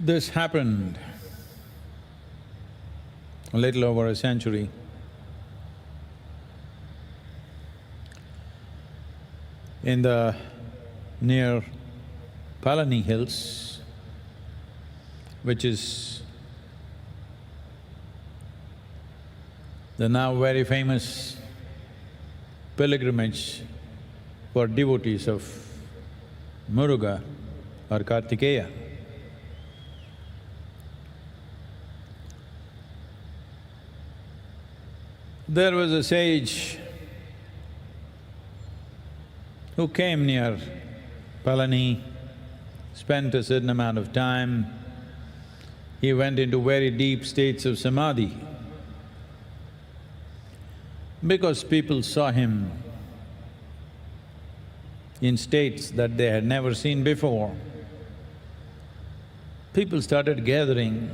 This happened a little over a century. In the near Palani Hills, which is the now very famous pilgrimage for devotees of Muruga or Kartikeya. There was a sage who came near Palani, spent a certain amount of time. He went into very deep states of samadhi. Because people saw him in states that they had never seen before, people started gathering,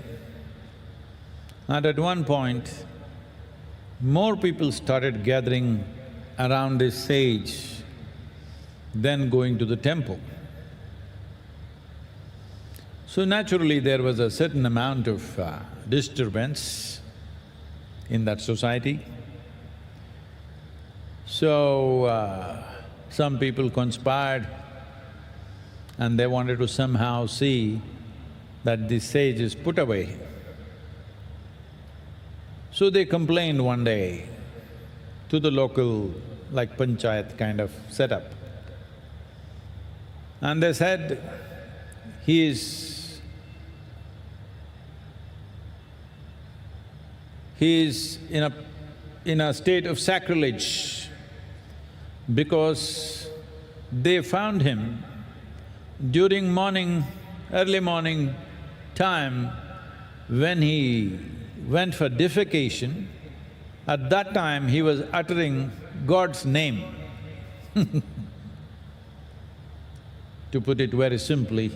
and at one point, more people started gathering around this sage than going to the temple. So naturally, there was a certain amount of disturbance in that society. So, some people conspired and they wanted to somehow see that this sage is put away. So they complained one day to the local, like panchayat kind of setup. And they said, he is in a state of sacrilege because they found him during early morning time when he went for defecation. At that time, he was uttering God's name. To put it very simply,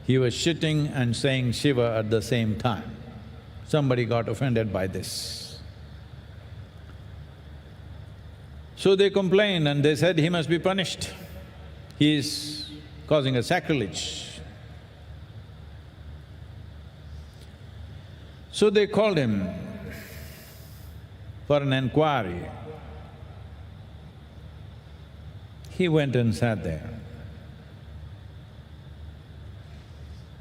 he was shitting and saying Shiva at the same time. Somebody got offended by this. So they complained and they said he must be punished. He is causing a sacrilege. So they called him for an enquiry. He went and sat there.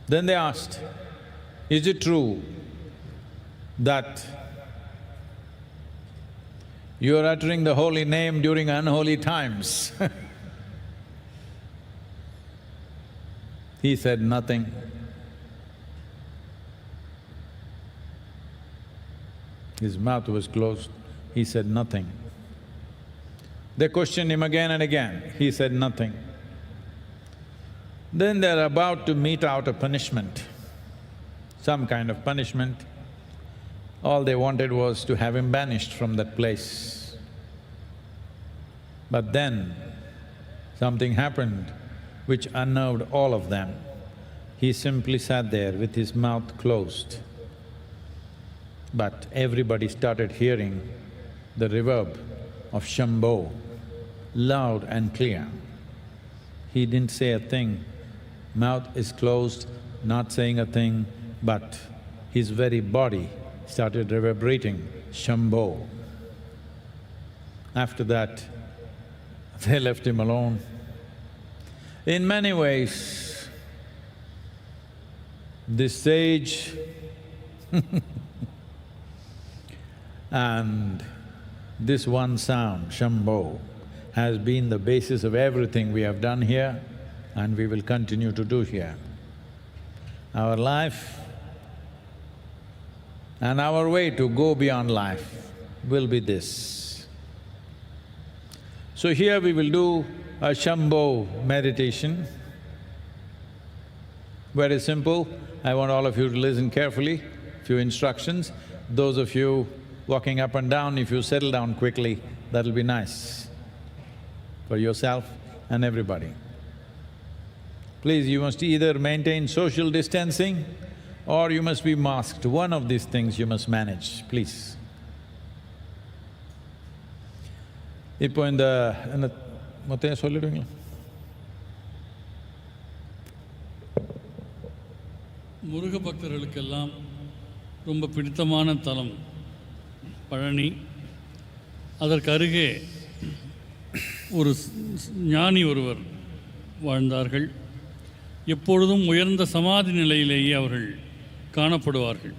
Then they asked, is it true that you are uttering the holy name during unholy times? He said nothing. His mouth was closed, he said nothing. They questioned him again and again, he said nothing. Then they're about to mete out a punishment, some kind of punishment. All they wanted was to have him banished from that place. But then something happened which unnerved all of them. He simply sat there with his mouth closed. But everybody started hearing the reverb of Shambho, loud and clear. He didn't say a thing, mouth is closed, not saying a thing, but his very body started reverberating Shambho. After that, they left him alone. In many ways, this sage and this one sound, Shambho, has been the basis of everything we have done here and we will continue to do here. Our life and our way to go beyond life will be this. So here we will do a Shambho meditation. Very simple. I want all of you to listen carefully, few instructions. Those of you walking up and down, if you settle down quickly, that'll be nice for yourself and everybody. Please, you must either maintain social distancing or you must be masked. One of these things you must manage, please. இப்போ இந்த மொத்தம் சொல்லிடுவீங்களா? முருக பக்தர்களுக்கெல்லாம் ரொம்ப பிடித்தமான தலம் பழனி. அதற்கு அருகே ஒரு ஞானி ஒருவர் வாழ்ந்தார்கள். எப்பொழுதும் உயர்ந்த சமாதி நிலையிலேயே அவர்கள் காணப்படுவார்கள்.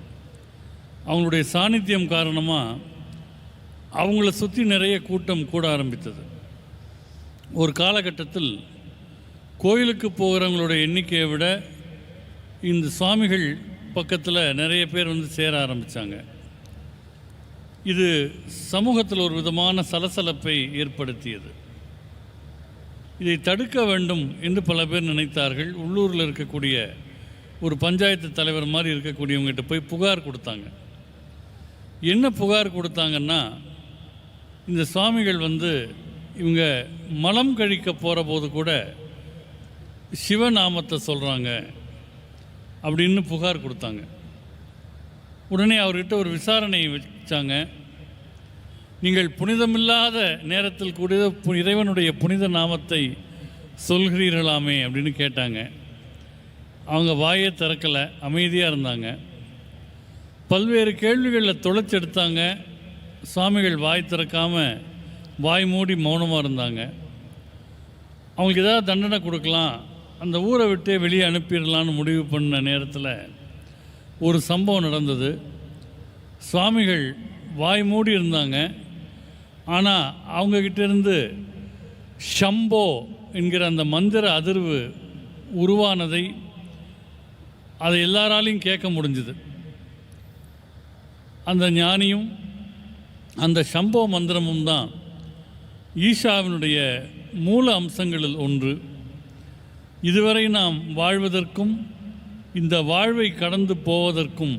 அவங்களுடைய சாநித்தியம் காரணமாக அவங்கள சுற்றி நிறைய கூட்டம் கூட ஆரம்பித்தது. ஒரு காலகட்டத்தில் கோயிலுக்கு போகிறவங்களுடைய எண்ணிக்கையை விட இந்த சுவாமிகள் பக்கத்தில் நிறைய பேர் வந்து சேர ஆரம்பித்தாங்க. இது சமூகத்தில் ஒரு விதமான சலசலப்பை ஏற்படுத்தியது. இதை தடுக்க வேண்டும் என்று பல பேர் நினைத்தார்கள். உள்ளூரில் இருக்கக்கூடிய ஒரு பஞ்சாயத்து தலைவர் மாதிரி இருக்கக்கூடியவங்ககிட்ட போய் புகார் கொடுத்தாங்க. என்ன புகார் கொடுத்தாங்கன்னா, இந்த சுவாமிகள் வந்து இவங்க மலம் கழிக்க போகிற போது கூட சிவநாமத்தை சொல்கிறாங்க அப்படின்னு புகார் கொடுத்தாங்க. உடனே அவர்கிட்ட ஒரு விசாரணை வச்சாங்க. நீங்கள் புனிதமில்லாத நேரத்தில் கூட இறைவனுடைய புனித நாமத்தை சொல்கிறீர்களாமே அப்படின்னு கேட்டாங்க. அவங்க வாயை திறக்கலை, அமைதியாக இருந்தாங்க. பல்வேறு கேள்விகளில் தொலைச்செடுத்தாங்க. சுவாமிகள் வாய் திறக்காமல் வாய் மூடி மௌனமாக இருந்தாங்க. அவங்களுக்கு ஏதாவது தண்டனை கொடுக்கலாம், அந்த ஊரை விட்டே வெளியே அனுப்பிடலான்னு முடிவு பண்ண நேரத்தில் ஒரு சம்பவம் நடந்தது. சுவாமிகள் வாய் மூடி இருந்தாங்க. ஆனால் அவங்கக்கிட்டேருந்து ஷம்போ என்கிற அந்த மந்திர அதிர்வு உருவானதை அதை எல்லாராலையும் கேட்க முடிஞ்சுது. அந்த ஞானியும் அந்த ஷம்போ மந்திரமும் தான் ஈஷாவினுடைய மூல அம்சங்களில் ஒன்று. இதுவரை நாம் வாழ்வதற்கும் இந்த வாழ்வை கடந்து போவதற்கும்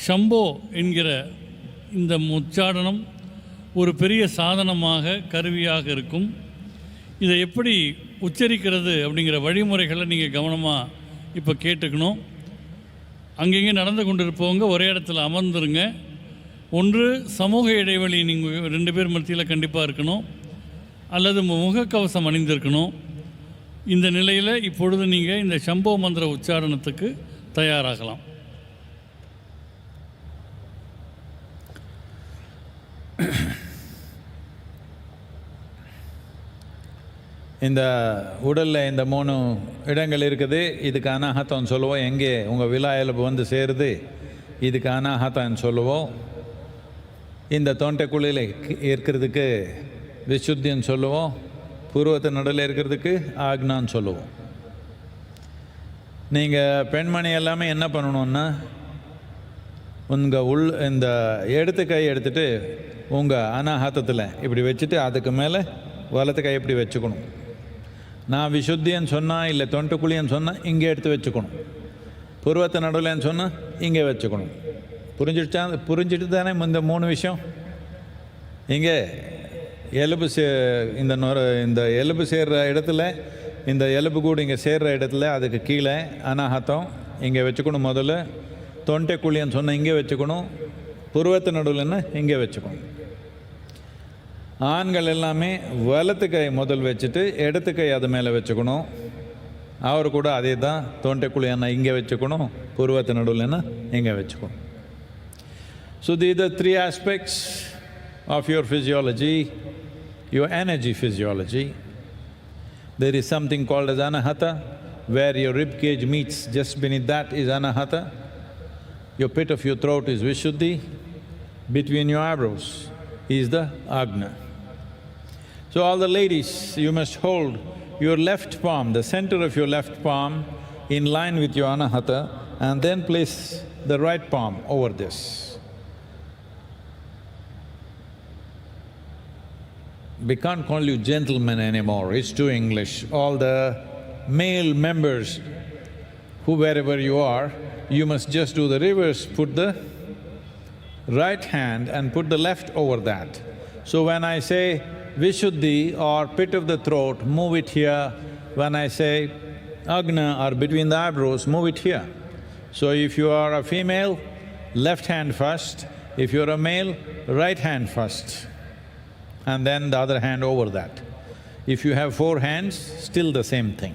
ஷம்போ என்கிற இந்த உச்சாடனம் ஒரு பெரிய சாதனமாக கருவியாக இருக்கும். இதை எப்படி உச்சரிக்கிறது அப்படிங்கிற வழிமுறைகளை நீங்கள் கவனமாக இப்போ கேட்டுக்கணும். அங்கங்கே நடந்து கொண்டிருப்பவங்க ஒரே இடத்துல அமர்ந்துருங்க. ஒன்று, சமூக இடைவெளி நீங்கள் 2 பேர் மத்தியில் கண்டிப்பாக இருக்கணும், அல்லது முகக்கவசம் அணிந்திருக்கணும். இந்த நிலையில் இப்பொழுது நீங்கள் இந்த ஷம்போ மந்திர உச்சாரணத்துக்கு தயாராகலாம். இந்த உடலில் இந்த 3 இடங்கள் இருக்குது. இதுக்கு அனாஹத்தம்னு சொல்லுவோம். எங்கே உங்கள் விலா எலும்பு வந்து சேருது, இதுக்கு அனாஹத்தம்னு சொல்லுவோம். இந்த தொண்டைக்குழியில் இருக்கிறதுக்கு விசுத்தின்னு சொல்லுவோம். பூர்வத்து நடுவில் இருக்கிறதுக்கு ஆக்னான்னு சொல்லுவோம். நீங்கள் பெண்மணி எல்லாமே என்ன பண்ணணுன்னா, உங்கள் இந்த இடது கை எடுத்துகிட்டு உங்கள் அனாஹத்தத்தில் இப்படி வச்சுட்டு அதுக்கு மேலே வலது கை இப்படி வச்சுக்கணும். நான் விசுத்தின்னு சொன்னால் இல்லை தொண்டைக்குழின்னு சொன்னால் இங்கே எடுத்து வச்சுக்கணும். பூர்வத்து நடுவில்னு சொன்னால் இங்கே வச்சுக்கணும். புரிஞ்சிட்டு தானே இந்த 3 விஷயம். இங்கே எலும்பு இந்த எலும்பு சேர்கிற இடத்துல, இந்த எலும்பு கூடு இங்கே சேர்கிற இடத்துல அதுக்கு கீழே அனாஹத்தம் இங்கே வச்சுக்கணும். முதல்ல தொண்டைக்குழின்னு சொன்னால் இங்கே வச்சுக்கணும். புருவத்து நடுவில்னா இங்கே வச்சுக்கணும். ஆண்கள் எல்லாமே வலத்து கை முதல் வச்சுட்டு இடது கை அது மேலே வச்சுக்கணும். அவர் கூட அதே தான். தொண்டைக்குழின்னா இங்கே வச்சுக்கணும், புருவத்து நடுவில்னா இங்கே வச்சுக்கணும். So these are 3 aspects of your physiology, your energy physiology. There is something called as anahata, where your rib cage meets, just beneath that is anahata. Your pit of your throat is vishuddhi. Between your eyebrows is the agna. So all the ladies, you must hold your left palm, the center of your left palm, in line with your anahata, and then place the right palm over this. We can't call you gentlemen anymore, it's too English. All the male members, who wherever you are, you must just do the reverse, put the right hand and put the left over that. So when I say Vishuddhi or pit of the throat, move it here. When I say Agna or between the eyebrows, move it here. So if you are a female, left hand first. If you're a male, right hand first, and then the other hand over that. If you have 4 hands, still the same thing.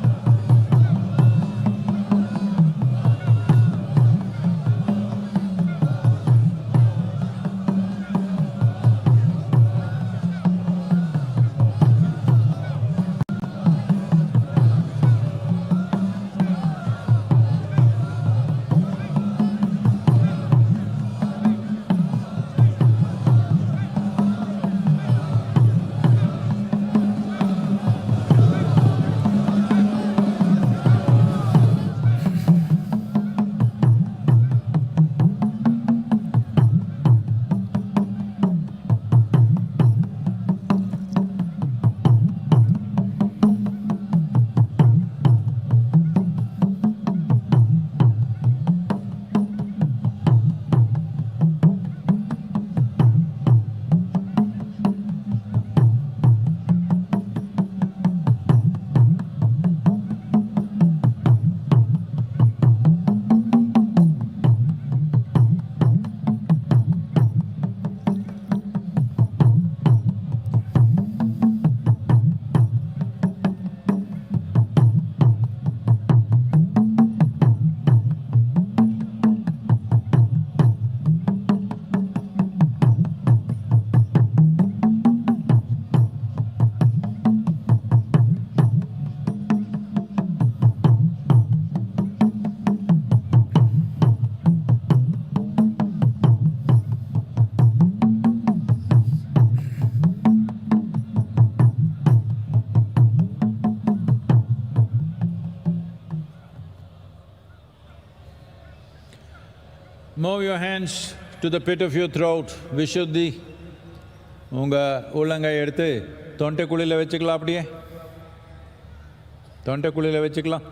Move your hands to the pit of your throat, Vishuddhi. Unga உள்ளங்கை எடுத்து தொண்டை குழியில வச்சுக்கலாம் அப்படியே. தொண்டை குழியில வச்சுக்கலாம்.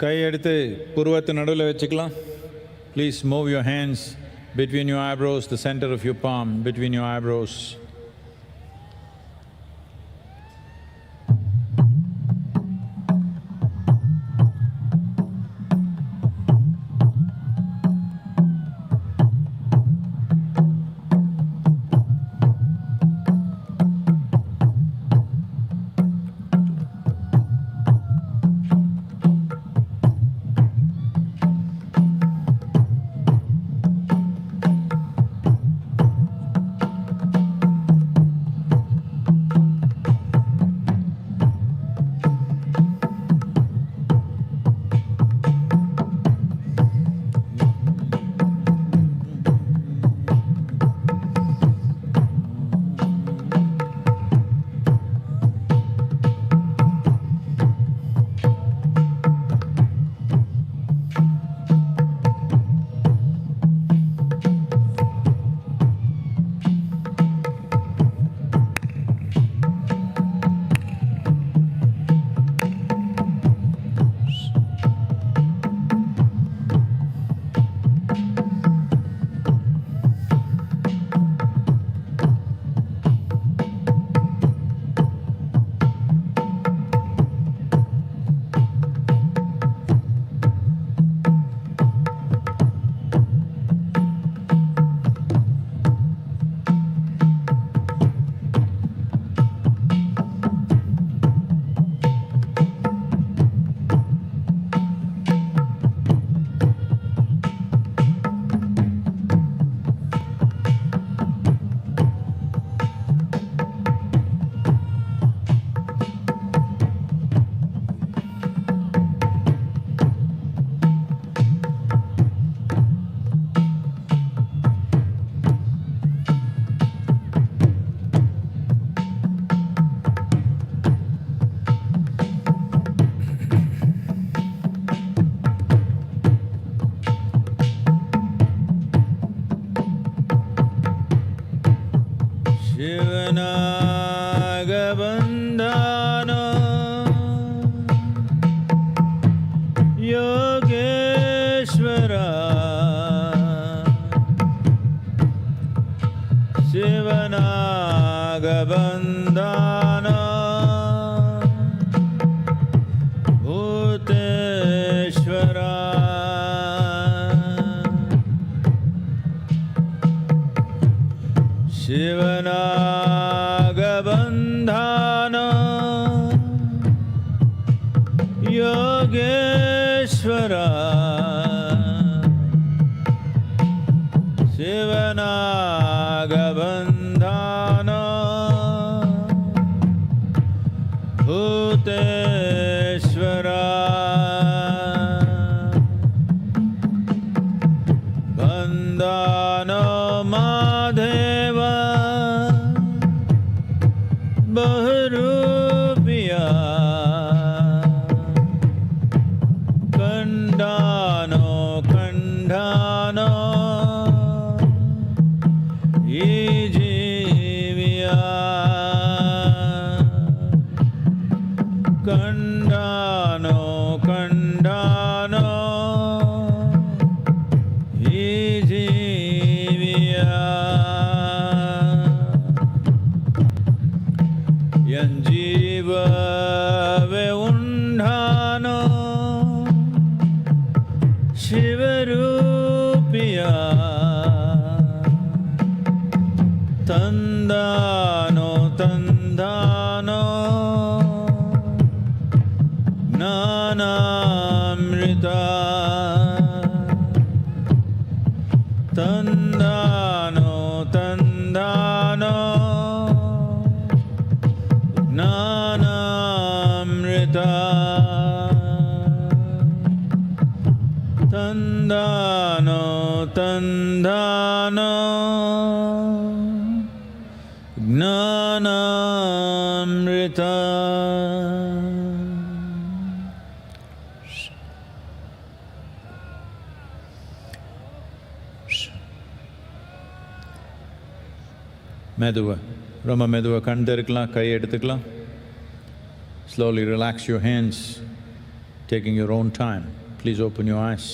கை எடுத்து புருவத்து நடுவில் வச்சுக்கலாம். Please move your hands between your eyebrows, the center of your palm, between your eyebrows. Bandhana Yogeshwara Shivanagabandhana Bhuteshwara Shivanagabandhana Yogeshwara Shivanagabandhana Bhuteshwara Bandhana Madheva Bahurupiya Kandano Kandano Ijiviya Kandano Kandano Ijiviya Yanjiva Veundhano Shivarupiya Tandano Tandano Gnanamrita Tandano Tandano Gnanamrita Tandano Tandano Gnanamrita. மெதுவா ரொம்ப மெதுவா கண் திறக்கலாம், கை எடுத்துக்கலாம். Slowly relax your hands, taking your own time. Please open your eyes.